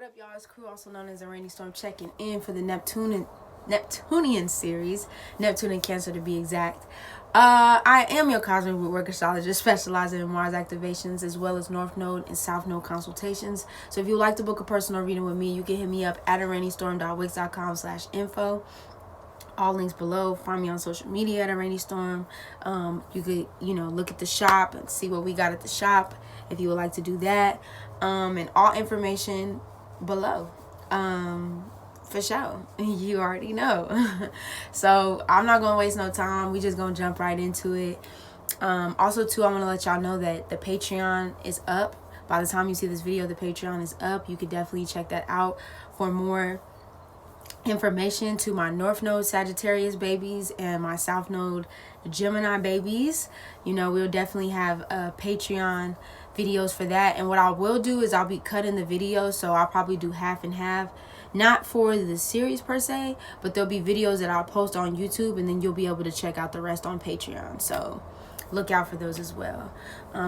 What up, y'all? It's Crew, also known as Araneae Storm, checking in for the Neptunian series, Neptune and Cancer to be exact. I am your Cosmic Rootwork astrologist, specializing in Mars activations as well as North Node and South Node consultations. So if you'd like to book a personal reading with me, you can hit me up at araneastorm.wix.com/info. All links below. Find me on social media at Araneae Storm. You could, look at the shop and see what we got at the shop if you would like to do that. And all information below. For sure. You already know. So I'm not gonna waste no time. We just gonna jump right into it. Also too, I want to let y'all know that the Patreon is up. By the time you see this video, the Patreon is up. You could definitely check that out for more information to my North Node Sagittarius babies and my South Node Gemini babies. We'll definitely have Patreon videos for that. And what I will do is I'll be cutting the videos, so I'll probably do half and half, not for the series per se, but there'll be videos that I'll post on YouTube, and then you'll be able to check out the rest on Patreon. So look out for those as well.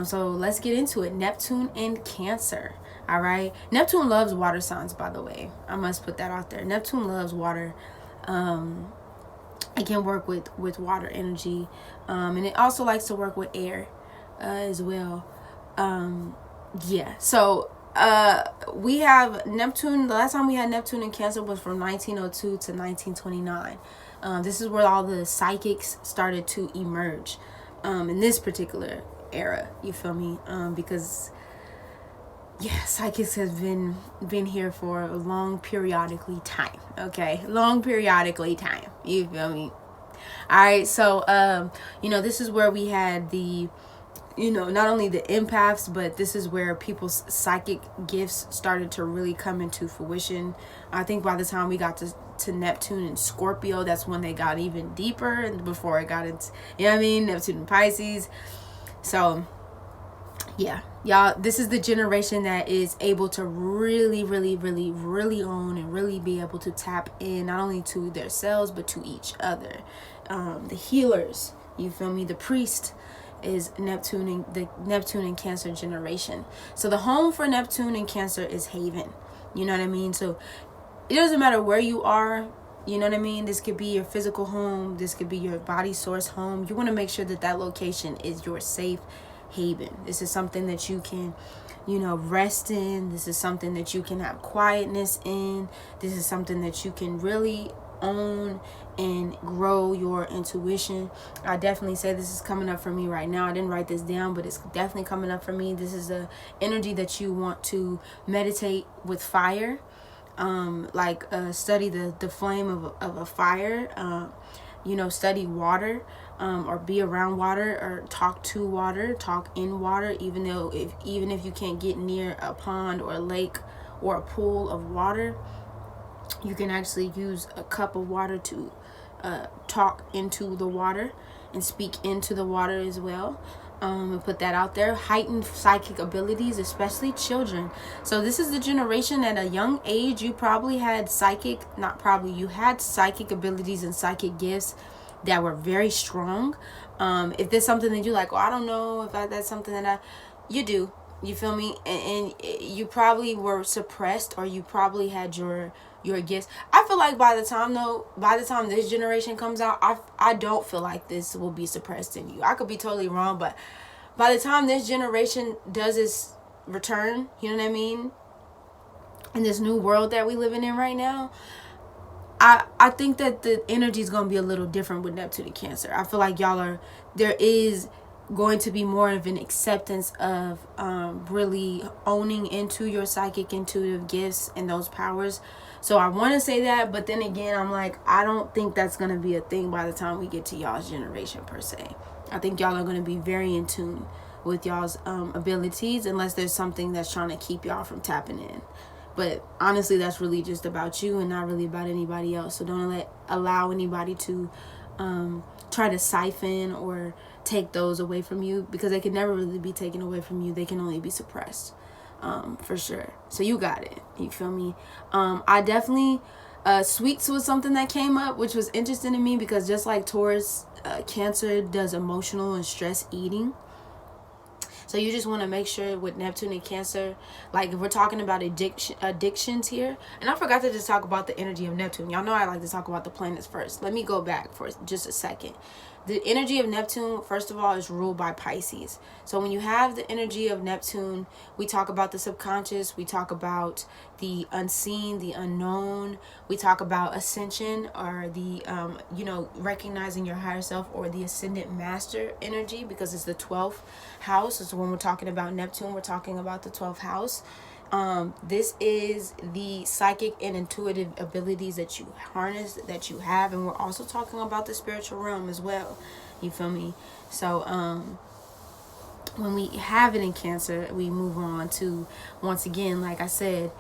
So let's get into it. Neptune and Cancer. All right. Neptune loves water signs, by the way. I must put that out there. Neptune loves water. It can work with water energy. And it also likes to work with air as well. So we have Neptune. The last time we had Neptune and Cancer was from 1902 to 1929. This is where all the psychics started to emerge in this particular era. You feel me? Because psychics has been here for a long periodically time. Okay, long periodically time. You feel me? All right. So this is where we had the not only the empaths, but this is where people's psychic gifts started to really come into fruition. I think by the time we got to Neptune and Scorpio, that's when they got even deeper, and before it got into, Neptune and Pisces. So y'all, this is the generation that is able to really, really, really, really own and really be able to tap in not only to themselves but to each other. The healers, you feel me? The priest is the Neptune and Cancer generation. So the home for Neptune and Cancer is Haven. You know what I mean? So it doesn't matter where you are. You know what I mean? This could be your physical home. This could be your body source home. You want to make sure that location is your safe haven. This is something that you can, rest in. This is something that you can have quietness in. This is something that you can really own and grow your intuition. I definitely say this is coming up for me right now. I didn't write this down, but it's definitely coming up for me. This is a energy that you want to meditate with fire. Study the flame of a fire. Study water. Or be around water, or talk to water, talk in water, even if you can't get near a pond or a lake or a pool of water, you can actually use a cup of water to talk into the water and speak into the water as well. And put that out there. Heightened psychic abilities, especially children. So this is the generation at a young age you probably had you had psychic abilities and psychic gifts that were very strong. If there's something that you like, I don't know if that's something that you do. You feel me? And you probably were suppressed, or you probably had your gifts. I feel like by the time this generation comes out, I don't feel like this will be suppressed in you. I could be totally wrong, but by the time this generation does its return, you know what I mean? In this new world that we living in right now, I think that the energy is going to be a little different with Neptune and Cancer. I feel like there is going to be more of an acceptance of really owning into your psychic intuitive gifts and those powers. So I want to say that, but then again, I'm like, I don't think that's going to be a thing by the time we get to y'all's generation per se. I think y'all are going to be very in tune with y'all's abilities, unless there's something that's trying to keep y'all from tapping in. But honestly, that's really just about you and not really about anybody else. So don't allow anybody to try to siphon or take those away from you, because they can never really be taken away from you. They can only be suppressed, for sure. So you got it. You feel me? I definitely, sweets was something that came up, which was interesting to me, because just like Taurus, Cancer does emotional and stress eating. So you just want to make sure with Neptune and Cancer, like if we're talking about addictions here, and I forgot to just talk about the energy of Neptune. Y'all know I like to talk about the planets first. Let me go back for just a second. The energy of Neptune, first of all, is ruled by Pisces. So when you have the energy of Neptune, we talk about the subconscious, we talk about the unseen, the unknown, we talk about ascension, or the, recognizing your higher self, or the ascendant master energy, because it's the 12th house. So when we're talking about Neptune, we're talking about the 12th house. This is the psychic and intuitive abilities that you harness, that you have, and we're also talking about the spiritual realm as well. You feel me? So when we have it in Cancer, we move on to, once again, like I said,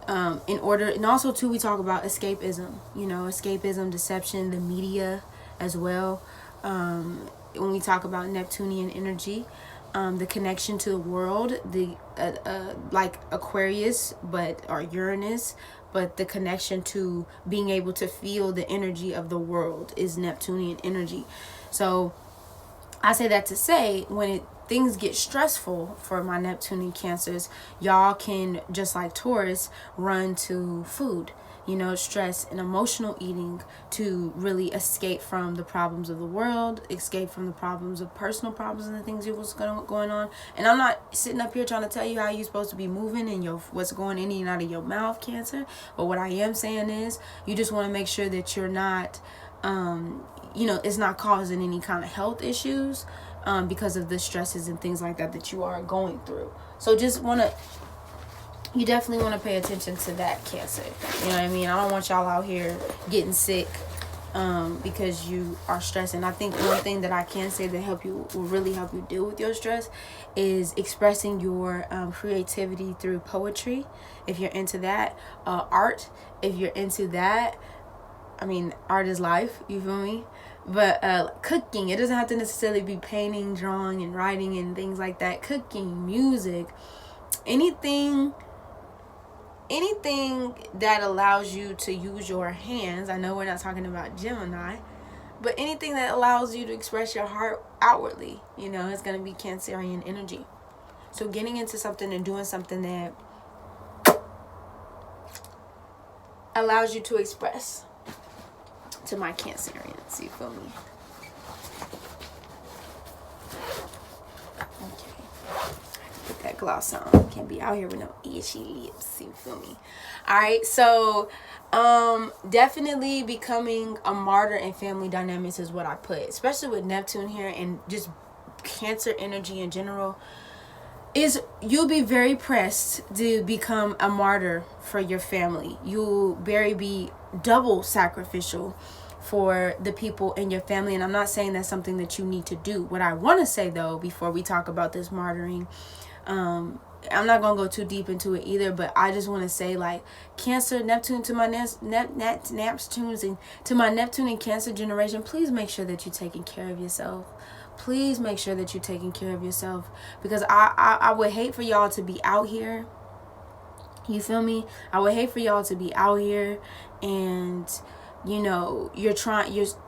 and also too, we talk about escapism, escapism, deception, the media as well. When we talk about Neptunian energy, the connection to the world, the like Aquarius, or Uranus, but the connection to being able to feel the energy of the world is Neptunian energy. So I say that to say, when things get stressful for my Neptunian Cancers, y'all can, just like Taurus, run to food, stress and emotional eating, to really escape from the problems of the world, escape from the problems of personal problems and the things that was going on. And I'm not sitting up here trying to tell you how you're supposed to be moving and what's going in and out of your mouth, Cancer. But what I am saying is, you just want to make sure that you're not, it's not causing any kind of health issues because of the stresses and things like that you are going through. So you definitely want to pay attention to that, Cancer. You know what I mean? I don't want y'all out here getting sick because you are stressing. I think one thing that I can say that will really help you deal with your stress is expressing your creativity through poetry, if you're into that. Art, if you're into that. I mean, art is life, you feel me? But cooking, it doesn't have to necessarily be painting, drawing, and writing and things like that. Cooking, music, anything that allows you to use your hands. I know we're not talking about Gemini, but anything that allows you to express your heart outwardly, it's going to be Cancerian energy. So getting into something and doing something that allows you to express to my Cancerians, you feel me? Put that gloss on. Can't be out here with no itchy lips, you feel me? Alright, so definitely becoming a martyr in family dynamics is what I put, especially with Neptune here, and just Cancer energy in general. Is you'll be very pressed to become a martyr for your family. You'll be double sacrificial for the people in your family. And I'm not saying that's something that you need to do. What I want to say, though, before we talk about this martyring, I'm not going to go too deep into it either, but I just want to say, like, Cancer, Neptune, to my Neptunes, and to my Neptune and Cancer generation, please make sure that you're taking care of yourself. Please make sure that you're taking care of yourself, because I would hate for y'all to be out here. You feel me? I would hate for y'all to be out here and, you're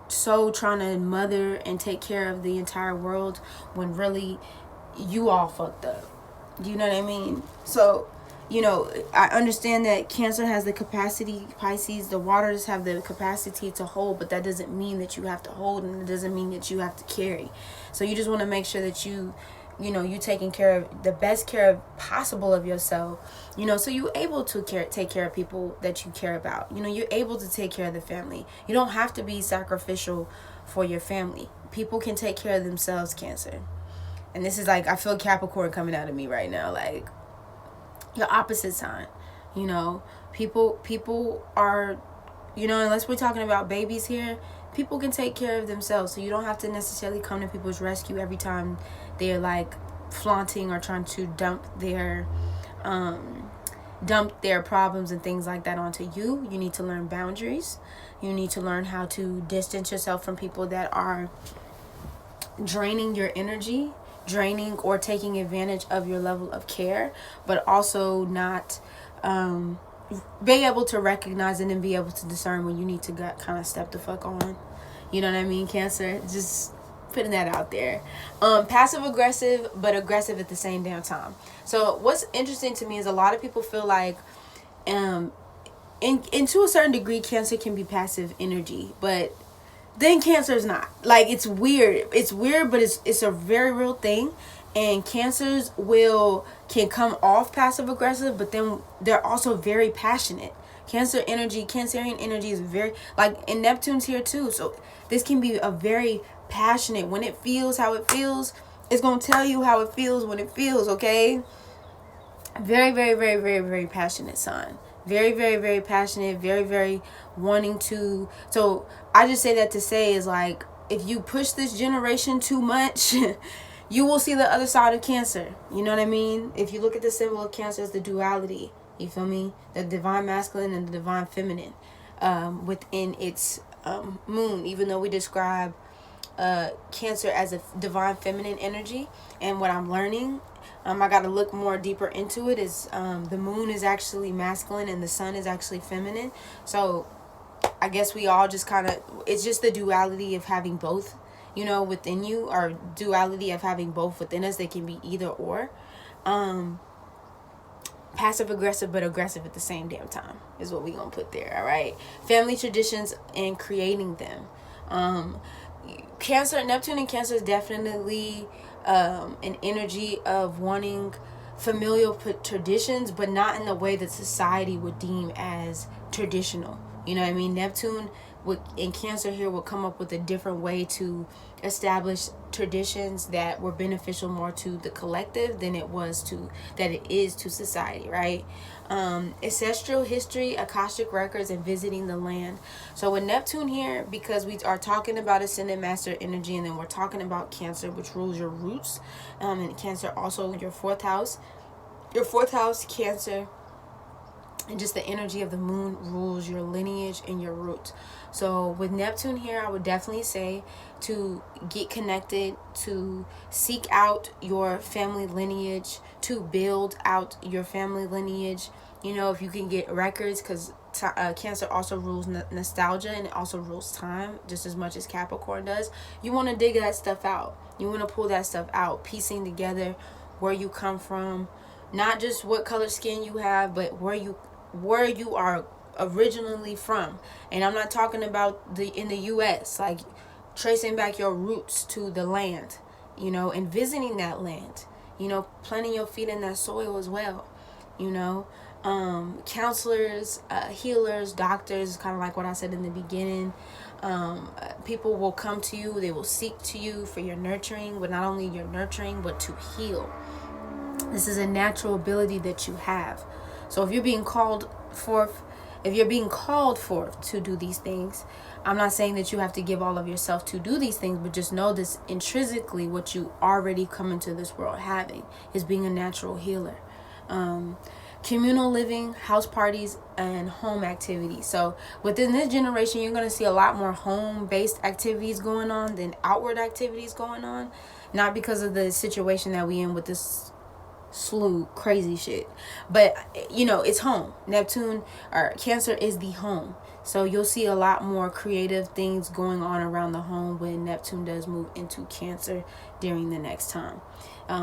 so trying to mother and take care of the entire world when really you all fucked up. Do you know what I mean? So, I understand that Cancer has the capacity, Pisces, the waters have the capacity to hold, but that doesn't mean that you have to hold, and it doesn't mean that you have to carry. So you just want to make sure that you taking care of the best care possible of yourself, so you're able to take care of people that you care about. You're able to take care of the family. You don't have to be sacrificial for your family. People can take care of themselves, Cancer. And this is like, I feel Capricorn coming out of me right now, like your opposite sign. People are, unless we're talking about babies here, people can take care of themselves. So you don't have to necessarily come to people's rescue every time they're like flaunting or trying to dump their problems and things like that onto you. You need to learn boundaries. You need to learn how to distance yourself from people that are draining your energy, draining or taking advantage of your level of care, but also not be able to recognize it and be able to discern when you need to kind of step the fuck on. You know what I mean, Cancer? Just Putting that out there. Passive aggressive, but aggressive at the same damn time. So what's interesting to me is a lot of people feel like, and to a certain degree, Cancer can be passive energy, but then Cancer is not. Like, it's weird. It's weird, but it's a very real thing. And Cancers can come off passive aggressive, but then they're also very passionate. Cancerian energy is very, like, and Neptune's here too. So this can be a very passionate. When it feels how it feels, it's gonna tell you how it feels when it feels. Okay. Very, very, very, very, very passionate sign. Very, very, very passionate. Very, very wanting to. So I just say that to say is, like, if you push this generation too much, you will see the other side of Cancer. You know what I mean? If you look at the symbol of Cancer as the duality, you feel me? The divine masculine and the divine feminine within its moon. Even though we describe Cancer as a divine feminine energy, and what I'm learning, I got to look more deeper into it, is the moon is actually masculine and the sun is actually feminine. So I guess we all just kind of, it's just the duality of having both, you know, within you, or duality of having both within us. They can be either or. Passive aggressive, but aggressive at the same damn time is what we gonna put there. All right. Family traditions and creating them. Cancer, Neptune and Cancer is definitely an energy of wanting familial traditions, but not in the way that society would deem as traditional. You know what I mean? Neptune in Cancer here will come up with a different way to establish traditions that were beneficial more to the collective than it is to society, right? Ancestral history, Akashic records, and visiting the land. So with Neptune here, because we are talking about ascendant master energy, and then we're talking about Cancer, which rules your roots, and Cancer also your fourth house. Your fourth house, Cancer, and just the energy of the moon rules your lineage and your roots. So with Neptune here, I would definitely say to get connected, to seek out your family lineage, to build out your family lineage. You know, if you can get records, because Cancer also rules nostalgia, and it also rules time just as much as Capricorn does. You want to dig that stuff out. You want to pull that stuff out, piecing together where you come from, not just what color skin you have, but where you are originally from. And I'm not talking about in the US, like tracing back your roots to the land, you know, and visiting that land, you know, planting your feet in that soil as well, you know. Counselors, healers, doctors, kind of like what I said in the beginning. People will come to you, they will seek to you for your nurturing, but not only your nurturing, but to heal. This is a natural ability that you have. So if you're being called forth to do these things, I'm not saying that you have to give all of yourself to do these things, but just know this intrinsically, what you already come into this world having is being a natural healer. Communal living, house parties, and home activities. So within this generation, you're going to see a lot more home-based activities going on than outward activities going on. Not because of the situation that we in with this slew crazy shit, but you know, it's home. Neptune or Cancer is the home, so you'll see a lot more creative things going on around the home when Neptune does move into Cancer during the next time.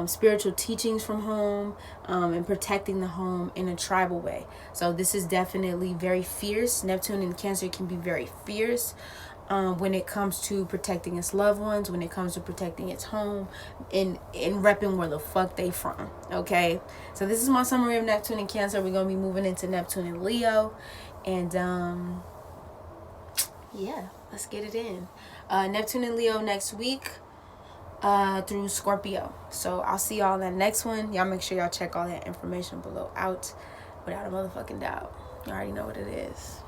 Spiritual teachings from home, and protecting the home in a tribal way. So this is definitely very fierce. Neptune and Cancer can be very fierce when it comes to protecting its loved ones, when it comes to protecting its home, and repping where the fuck they from. Okay, so this is my summary of Neptune and Cancer. We're gonna be moving into Neptune and Leo, and yeah, let's get it in. Neptune and Leo next week through Scorpio. So I'll see y'all in that next one. Y'all make sure y'all check all that information below out without a motherfucking doubt. You already know what it is.